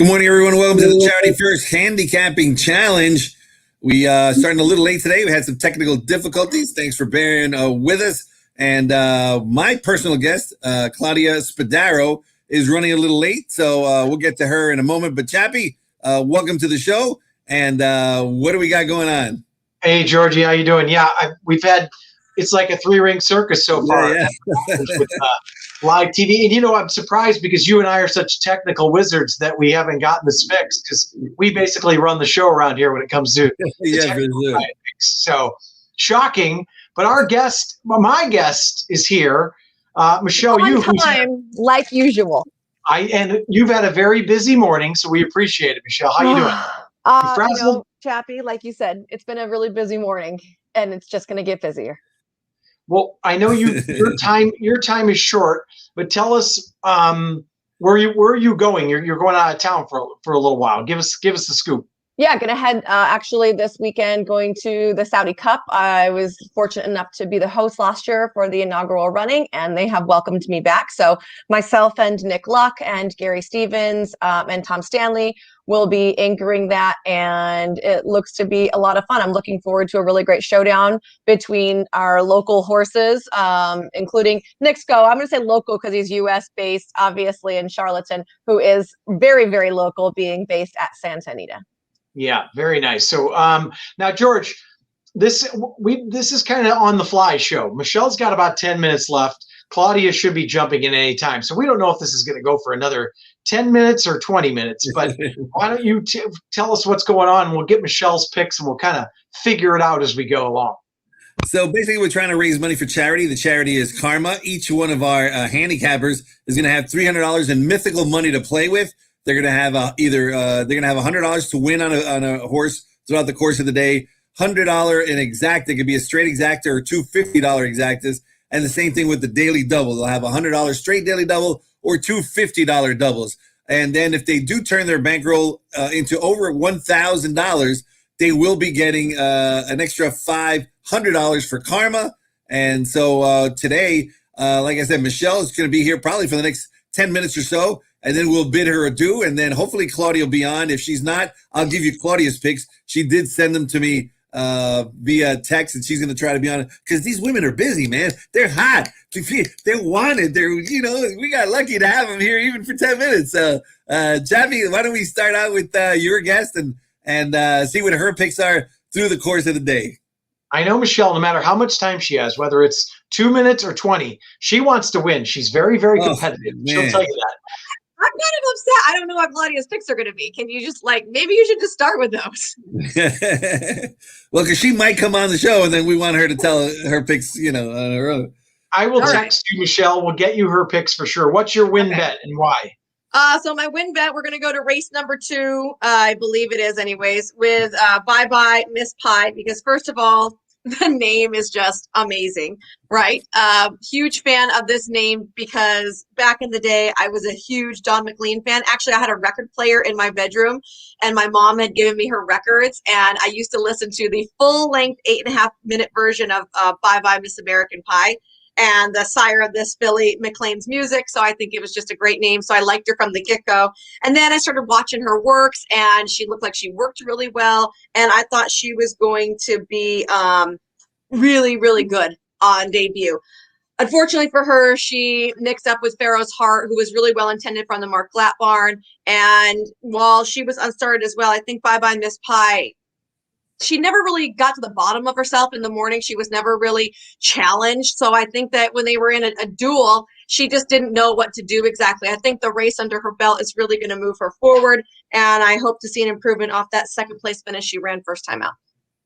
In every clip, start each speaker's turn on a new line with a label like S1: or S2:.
S1: Good morning, everyone. Welcome to the Charity First Handicapping Challenge. We starting a little late today. We had some technical difficulties. Thanks for bearing with us. And my personal guest, Claudia Spadaro, is running a little late, so we'll get to her in a moment. But Chappie, welcome to the show. And what do we got going on?
S2: Hey, Georgie, how you doing? Yeah, we've had, it's like a three-ring circus so far.
S1: Yeah.
S2: With live TV. And, I'm surprised because you and I are such technical wizards that we haven't gotten this fixed because we basically run the show around here when it comes to
S1: Yeah,
S2: so shocking. But our guest, my guest is here. Michelle,
S3: like usual.
S2: And you've had a very busy morning, so we appreciate it, Michelle. How you doing?
S3: Chappie, like you said, it's been a really busy morning, and it's just going to get busier.
S2: Well, I know your time is short, but tell us where are you going? You're going out of town for a little while. Give us the scoop.
S3: Yeah, gonna head actually this weekend going to the Saudi Cup. I was fortunate enough to be the host last year for the inaugural running, and they have welcomed me back. So myself and Nick Luck and Gary Stevens and Tom Stanley will be anchoring that, and it looks to be a lot of fun. I'm looking forward to a really great showdown between our local horses, including Nick's go. I'm going to say local because he's U.S. based, obviously, in Charlottesville, who is very, very local, being based at Santa Anita.
S2: Yeah, very nice. So now, George, this is kind of on the fly show. Michelle's got about 10 minutes left. Claudia should be jumping in any time. So we don't know if this is going to go for another 10 minutes or 20 minutes. But why don't you tell us what's going on? We'll get Michelle's picks and we'll kind of figure it out as we go along.
S1: So basically, we're trying to raise money for charity. The charity is Karma. Each one of our handicappers is going to have $300 in mythical money to play with. They're going to have $100 to win on a horse throughout the course of the day. $100 in exact. It could be a straight exacta or two $50 exactas. And the same thing with the daily double. They'll have $100 straight daily double or two $50 doubles. And then if they do turn their bankroll into over $1,000, they will be getting an extra $500 for Karma. And so today, like I said, Michelle is going to be here probably for the next 10 minutes or so. And then we'll bid her adieu. And then hopefully Claudia will be on. If she's not, I'll give you Claudia's picks. She did send them to me via text, and she's going to try to be on it because these women are busy, man. They're hot. They're wanted. We got lucky to have them here even for 10 minutes. So, Chappie, why don't we start out with your guest and see what her picks are through the course of the day.
S2: I know Michelle, no matter how much time she has, whether it's 2 minutes or 20, she wants to win. She's very, very competitive. She'll tell you that.
S3: I'm kind of upset. I don't know what Claudia's picks are going to be. Can you just maybe you should just start with those.
S1: Well, because she might come on the show and then we want her to tell her picks, on her own.
S2: I will text you, Michelle. We'll get you her picks for sure. What's your win bet and why?
S3: So my win bet, we're going to go to race number 2. I believe it is anyways, with Bye Bye Miss Pie, because first of all, the name is just amazing, right? Huge fan of this name because back in the day, I was a huge Don McLean fan. Actually, I had a record player in my bedroom, and my mom had given me her records, and I used to listen to the full-length 8.5-minute version of Bye Bye Miss American Pie, and the sire of this, Billy McLean's music. So I think it was just a great name. So I liked her from the get-go. And then I started watching her works, and she looked like she worked really well. And I thought she was going to be really, really good on debut. Unfortunately for her, she mixed up with Pharaoh's Heart, who was really well intended from the Mark Glatt barn. And while she was unstarted as well, I think Bye Bye Miss Pie, she never really got to the bottom of herself in the morning. She was never really challenged. So I think that when they were in a duel, she just didn't know what to do exactly. I think the race under her belt is really going to move her forward. And I hope to see an improvement off that second place finish she ran first time out.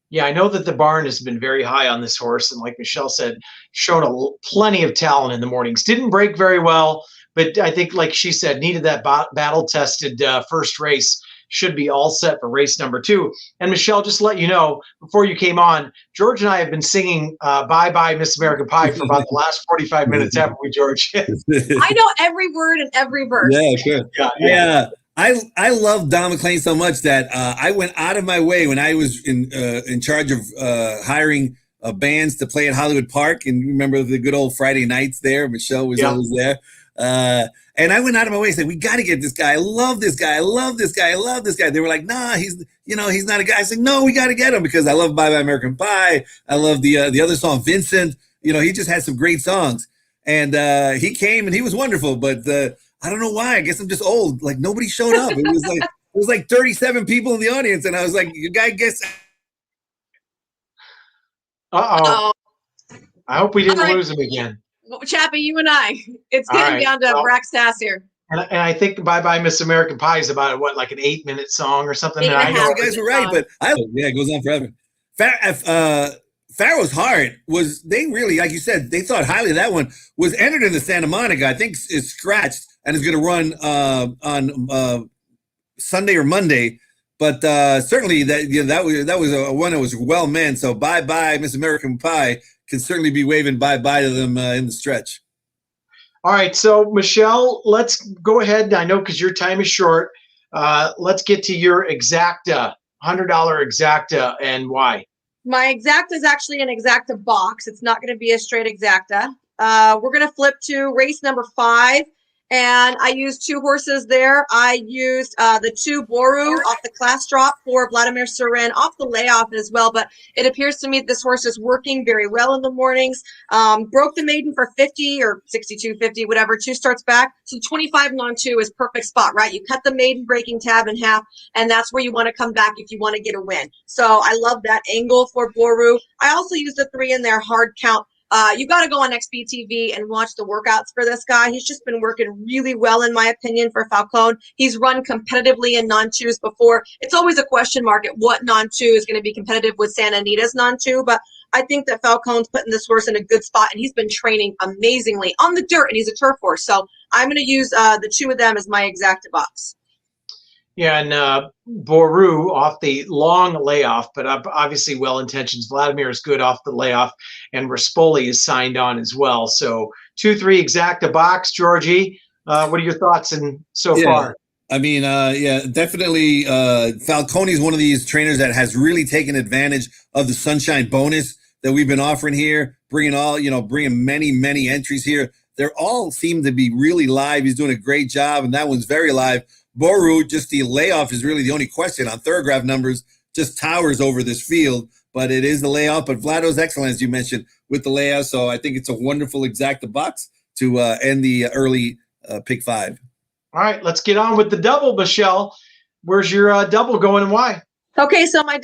S2: Yeah, I know that the barn has been very high on this horse. And like Michelle said, showed plenty of talent in the mornings. Didn't break very well, but I think, like she said, needed that battle-tested first race. Should be all set for race number 2. And Michelle, just to let you know, before you came on, George and I have been singing Bye Bye Miss American Pie for about the last 45 minutes, haven't we, George?
S3: I know every word and every verse.
S1: Yeah, sure. Yeah. I love Don McLean so much that I went out of my way when I was in charge of hiring bands to play at Hollywood Park. And remember the good old Friday nights there? Michelle was always there. And I went out of my way and said, we got to get this guy. I love this guy. I love this guy. I love this guy. They were like, nah, he's not a guy. I said, no, we got to get him because I love Bye Bye American Pie. I love the other song, Vincent. He just had some great songs. And he came and he was wonderful. But I don't know why. I guess I'm just old. Like nobody showed up. It was like 37 people in the audience. And I was like, you guy gets.
S2: Uh-oh. I hope we didn't lose him again.
S3: Well, Chappie, you and I, it's getting down to brass tacks here.
S2: And I think Bye Bye Miss American Pie is about like an 8-minute song or something.
S3: You
S1: guys were right, but it goes on forever. Pharaoh's Heart they really, like you said, they thought highly of that one. Was entered in the Santa Monica. I think is scratched and is going to run on Sunday or Monday. But certainly that was a one that was well meant. So Bye Bye Miss American Pie can certainly be waving bye-bye to them in the stretch.
S2: All right, so Michelle, let's go ahead. I know because your time is short. Let's get to your exacta, $100 exacta, and why.
S3: My exacta is actually an exacta box. It's not going to be a straight exacta. We're going to flip to race number 5. And I used 2 horses there. I used the 2 Boru off the class drop for Vladimir Surin off the layoff as well. But it appears to me that this horse is working very well in the mornings. Broke the maiden for 50 or 62.50, whatever. 2 starts back. So 25 on 2 is perfect spot, right? You cut the maiden breaking tab in half, and that's where you want to come back if you want to get a win. So I love that angle for Boru. I also used the 3 in there, hard count. You got to go on XBTV and watch the workouts for this guy. He's just been working really well, in my opinion, for Falcone. He's run competitively in non-2s before. It's always a question mark at what non-2 is going to be competitive with Santa Anita's non-2, but I think that Falcone's putting this horse in a good spot, and he's been training amazingly on the dirt, and he's a turf horse. So I'm going to use the 2 of them as my exacta box.
S2: Yeah, and Boru off the long layoff, but obviously well-intentioned. Vladimir is good off the layoff, and Rispoli is signed on as well. So 2-3 exacta box. Georgie, what are your thoughts so far?
S1: I mean, definitely. Falcone is one of these trainers that has really taken advantage of the sunshine bonus that we've been offering here, bringing many entries here. They're all seem to be really live. He's doing a great job, and that one's very live. Boru, just the layoff is really the only question. On Thoroughgraph numbers, just towers over this field, but it is the layoff. But Vlado's excellent, as you mentioned, with the layout. So I think it's a wonderful exacta box to end the early pick 5.
S2: All right, let's get on with the double, Michelle. Where's your double going and why?
S3: Okay, so my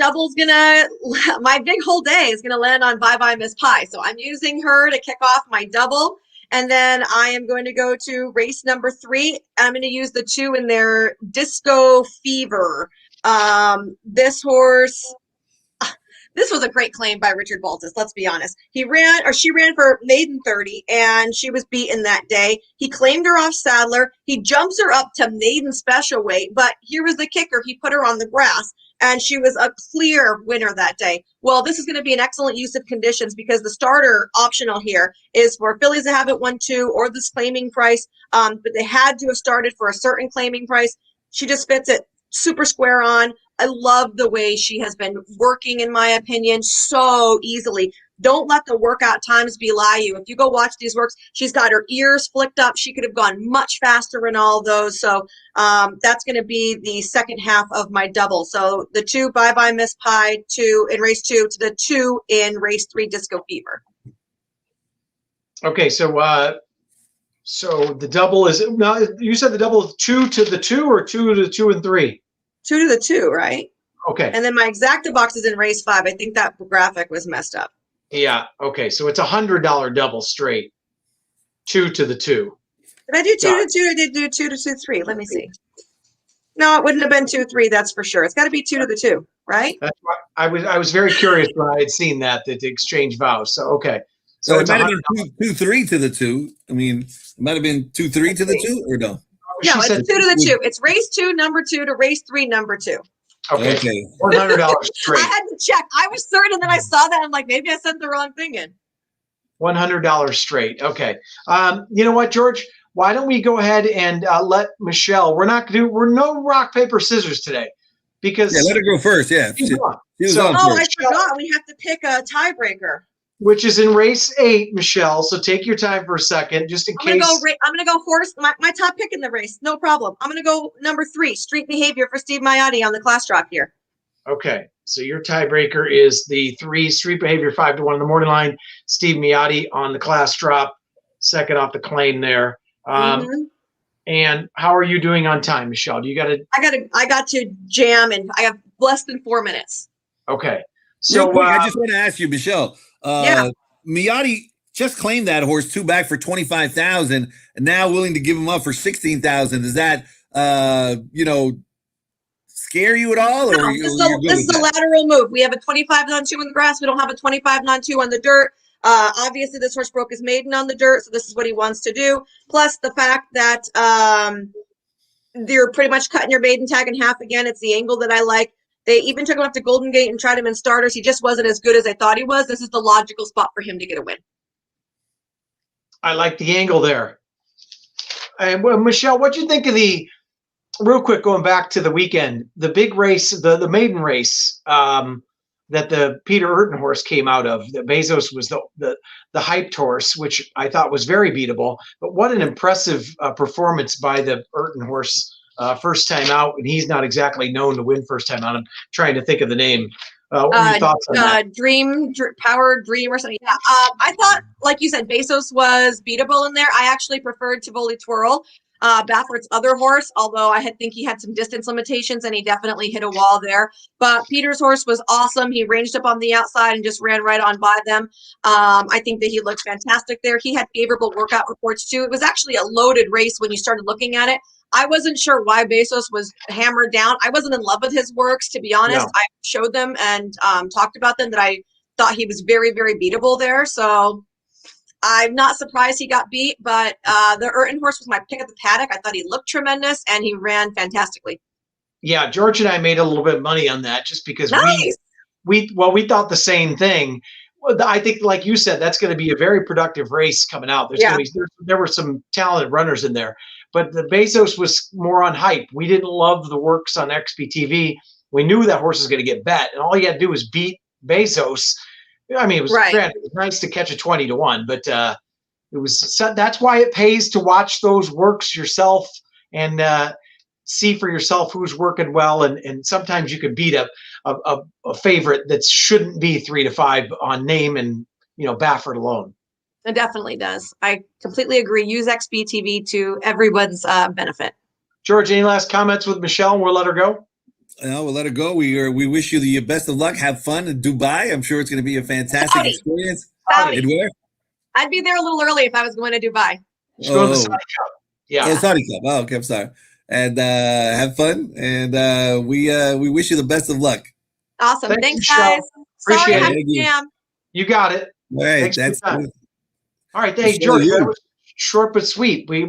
S3: my big whole day is gonna land on Bye Bye Miss Pie. So I'm using her to kick off my double. And then I am going to go to race number 3. I'm going to use the 2 in their Disco Fever. This horse, this was a great claim by Richard Baltus, let's be honest. She ran for maiden 30, and she was beaten that day. He claimed her off Sadler. He jumps her up to maiden special weight, but here was the kicker. He put her on the grass, and she was a clear winner that day. Well, this is going to be an excellent use of conditions because the starter optional here is for fillies that haven't won 2 or this claiming price, but they had to have started for a certain claiming price. She just fits it super square on. I love the way she has been working, in my opinion, so easily. Don't let the workout times belie you. If you go watch these works, she's got her ears flicked up. She could have gone much faster in all those. So that's going to be the second half of my double. So the 2 Bye Bye Miss Pie 2 in race 2 to the 2 in race 3 Disco Fever.
S2: Okay, so the double is now. You said the double is 2 to the 2 or 2 to the 2 and 3.
S3: 2 to the 2, right?
S2: Okay.
S3: And then my exacta box is in race 5. I think that graphic was messed up.
S2: Yeah. Okay. So it's $100 double straight. 2 to the 2.
S3: Did I do 2 to 2? I did do 2 to 2, 3. Let me see. No, it wouldn't have been 2, 3. That's for sure. It's got to be 2 to the 2, right?
S2: That's why I was very curious when I had seen that the exchange vows. So okay.
S1: So it might have been 2-3 to the 2. I mean, it might have been 2-3 to the 2, or no?
S3: No, it's 2 to the 2. It's race 2, number 2 to race 3, number 2.
S2: Okay. $100 straight.
S3: I had to check. I was certain, and then I saw that. I'm like, maybe I sent the wrong thing in.
S2: $100 straight. Okay. You know what, George? Why don't we go ahead and let Michelle? We're no rock paper scissors today, because
S1: let her go first. Yeah.
S3: I forgot. We have to pick a tiebreaker.
S2: which is in race 8, Michelle. So take your time for a second, just in case.
S3: I'm gonna go horse. My top pick in the race, no problem. I'm gonna go number 3, Street Behavior for Steve Miotti on the class drop here.
S2: Okay, so your tiebreaker is the 3 Street Behavior 5-1 in the morning line. Steve Miotti on the class drop, second off the claim there. And how are you doing on time, Michelle? Do you got to?
S3: I got to jam, and I have less than 4 minutes.
S2: Okay. So
S1: real quick, I just want to ask you, Michelle.
S3: Yeah.
S1: Miotti just claimed that horse 2 back for 25,000, and now willing to give him up for 16,000. Does that scare you at all?
S3: No, this is a lateral move. We have a 25 on 2 on the grass. We don't have a 25 on 2 on the dirt. Obviously, this horse broke his maiden on the dirt, so this is what he wants to do. Plus the fact that they're pretty much cutting your maiden tag in half again. It's the angle that I like. They even took him up to Golden Gate and tried him in starters. He just wasn't as good as I thought he was. This is the logical spot for him to get a win.
S2: I like the angle there. And Michelle, what do you think of the, real quick, going back to the weekend, the big race, the maiden race that the Peter Urton horse came out of? The Bezos was the hyped horse, which I thought was very beatable. But what an impressive performance by the Urton horse first time out, and he's not exactly known to win first time out. I'm trying to think of the name. What are your thoughts on that?
S3: Power Dream or something. Yeah. I thought, like you said, Bezos was beatable in there. I actually preferred Tivoli Twirl, Baffert's other horse, although I think he had some distance limitations and he definitely hit a wall there. But Peter's horse was awesome. He ranged up on the outside and just ran right on by them. I think that he looked fantastic there. He had favorable workout reports too. It was actually a loaded race when you started looking at it. I wasn't sure why Bezos was hammered down. I wasn't in love with his works, to be honest.
S2: No.
S3: I showed them and talked about them that I thought he was very, very beatable there. So I'm not surprised he got beat, but the Urton horse was my pick at the paddock. I thought he looked tremendous and he ran fantastically.
S2: Yeah, George and I made a little bit of money on that just because
S3: nice.
S2: we thought the same thing. Well, I think, like you said, that's going to be a very productive race coming out. There were some talented runners in there, but the Bezos was more on hype. We didn't love the works on XBTV. We knew that horse was going to get bet, and all you had to do was beat Bezos. I mean, it was it was nice to catch a 20-1, but it was. That's why it pays to watch those works yourself and see for yourself who's working well, and sometimes you can beat a favorite that shouldn't be 3 to 5 on name and Baffert alone.
S3: It definitely does. I completely agree. Use XBTV to everyone's benefit.
S2: George, any last comments with Michelle? We'll let her go.
S1: No, we'll let her go. We wish you the best of luck. Have fun in Dubai. I'm sure it's going to be a fantastic experience.
S3: I'd be there a little early if I was going to Dubai.
S2: Go to the Saudi Cup. Yeah.
S1: Saudi Cup. Oh, okay. I'm sorry. And have fun. And we wish you the best of luck.
S3: Awesome. Thanks guys.
S2: Appreciate
S3: Sorry,
S2: it. You got it.
S1: All right.
S2: That's good. All right. Hey, George, that was short but sweet. We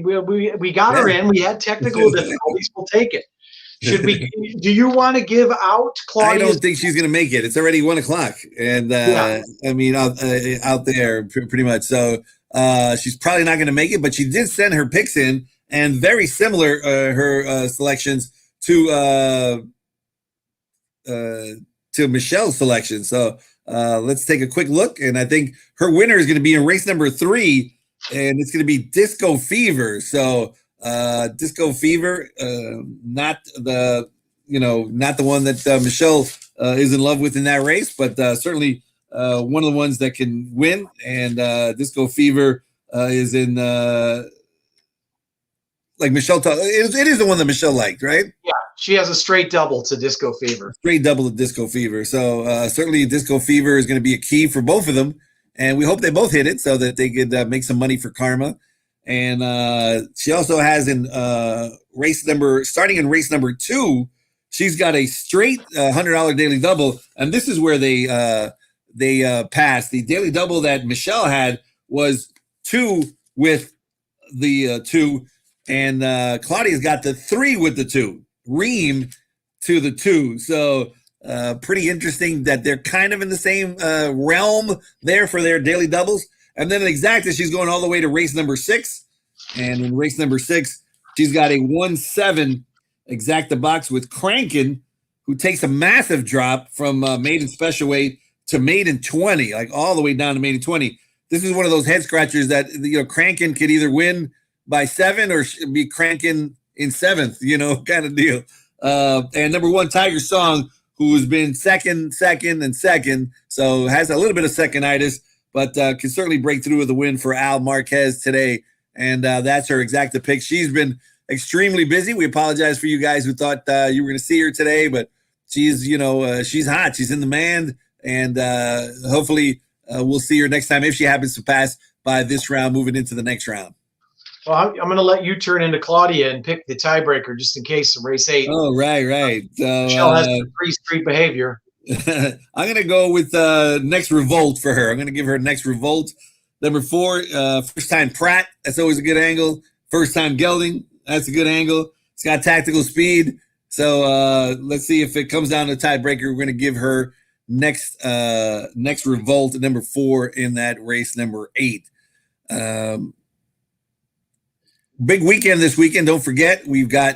S2: got her in. We had technical difficulties. We'll take it. Should we? Do you want to give out Claudia?
S1: I don't think she's going to make it. It's already 1:00, and I mean out there pretty much. So she's probably not going to make it. But she did send her picks in, and very similar her selections to Michelle's selection. So let's take a quick look, and I think her winner is going to be in race number 3, and it's going to be Disco Fever. So. Disco Fever, not the one that Michelle is in love with in that race, but certainly one of the ones that can win. And Disco Fever is in, like Michelle talked. It is the one that Michelle liked, right?
S2: Yeah, she has a straight double to Disco Fever.
S1: Straight double to Disco Fever. So certainly Disco Fever is going to be a key for both of them, and we hope they both hit it so that they could make some money for Karma. And she also has starting in race number 2, she's got a straight $100 daily double, and this is where they passed. The daily double that Michelle had was 2 with the 2, and Claudia's got the 3 with the 2. Ream to the 2. So pretty interesting that they're kind of in the same realm there for their daily doubles. And then Exacta, she's going all the way to race number 6. And in race number 6, she's got a 1-7 Exacta box with Crankin, who takes a massive drop from maiden special weight to maiden 20, like all the way down to maiden 20. This is one of those head scratchers that, cranking could either win by 7 or be cranking in 7th, kind of deal. And number 1, Tiger Song, who has been second, and second, so has a little bit of second-itis, but can certainly break through with a win for Al Marquez today. And that's her exacta pick. She's been extremely busy. We apologize for you guys who thought you were going to see her today, but she's, she's hot. She's in demand, and hopefully we'll see her next time if she happens to pass by this round, moving into the next round.
S2: Well, I'm going to let you turn into Claudia and pick the tiebreaker just in case in race 8.
S1: Oh, right. So,
S2: Michelle has the free street behavior.
S1: I'm going to go with Next Revolt for her. I'm going to give her Next Revolt. Number 4, First Time Pratt. That's always a good angle. First Time Gelding. That's a good angle. It's got tactical speed. So let's see if it comes down to a tiebreaker. We're going to give her Next Revolt, number 4 in that race, number 8. Big weekend this weekend. Don't forget, we've got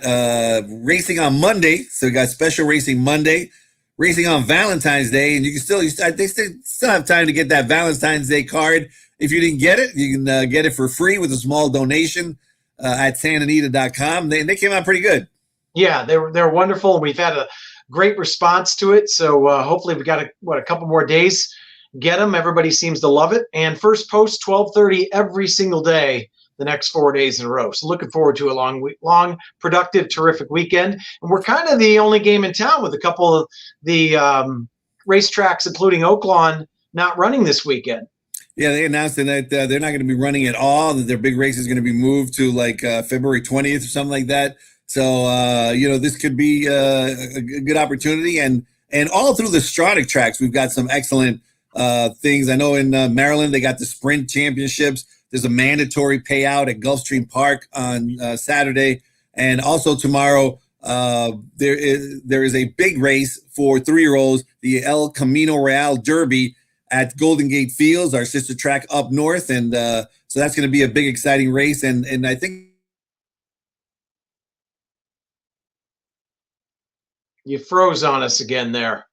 S1: racing on Monday. So we got special racing Monday, racing on Valentine's Day, and you can they still have time to get that Valentine's Day card. If you didn't get it, you can get it for free with a small donation at santanita.com. They came out pretty good.
S2: Yeah, they're wonderful. We've had a great response to it. So hopefully we got a couple more days. Get them. Everybody seems to love it. And first post 12:30 every single day the next 4 days in a row. So looking forward to a long, productive, terrific weekend. And we're kind of the only game in town with a couple of the racetracks, including Oaklawn, not running this weekend.
S1: Yeah, they announced that they're not going to be running at all, that their big race is going to be moved to like February 20th or something like that. So, this could be a good opportunity. And all through the Stronach tracks, we've got some excellent things. I know in Maryland, they got the sprint championships. There's a mandatory payout at Gulfstream Park on Saturday. And also tomorrow, there is a big race for 3-year-olds, the El Camino Real Derby at Golden Gate Fields, our sister track up north. And so that's going to be a big, exciting race. And I think
S2: you froze on us again there.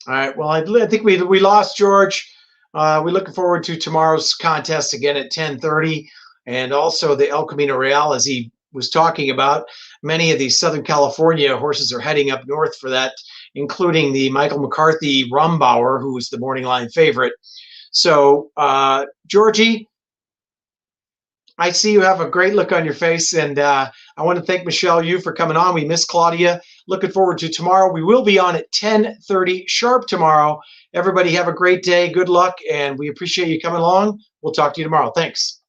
S2: All right. Well, I think we lost George. We're looking forward to tomorrow's contest again at 10:30, and also the El Camino Real, as he was talking about. Many of these Southern California horses are heading up north for that, including the Michael McCarthy Rumbauer, who is the morning line favorite. So, Georgie, I see you have a great look on your face, and I want to thank Michelle, you for coming on. We miss Claudia. Looking forward to tomorrow. We will be on at 10:30 sharp tomorrow. Everybody have a great day. Good luck, and we appreciate you coming along. We'll talk to you tomorrow. Thanks.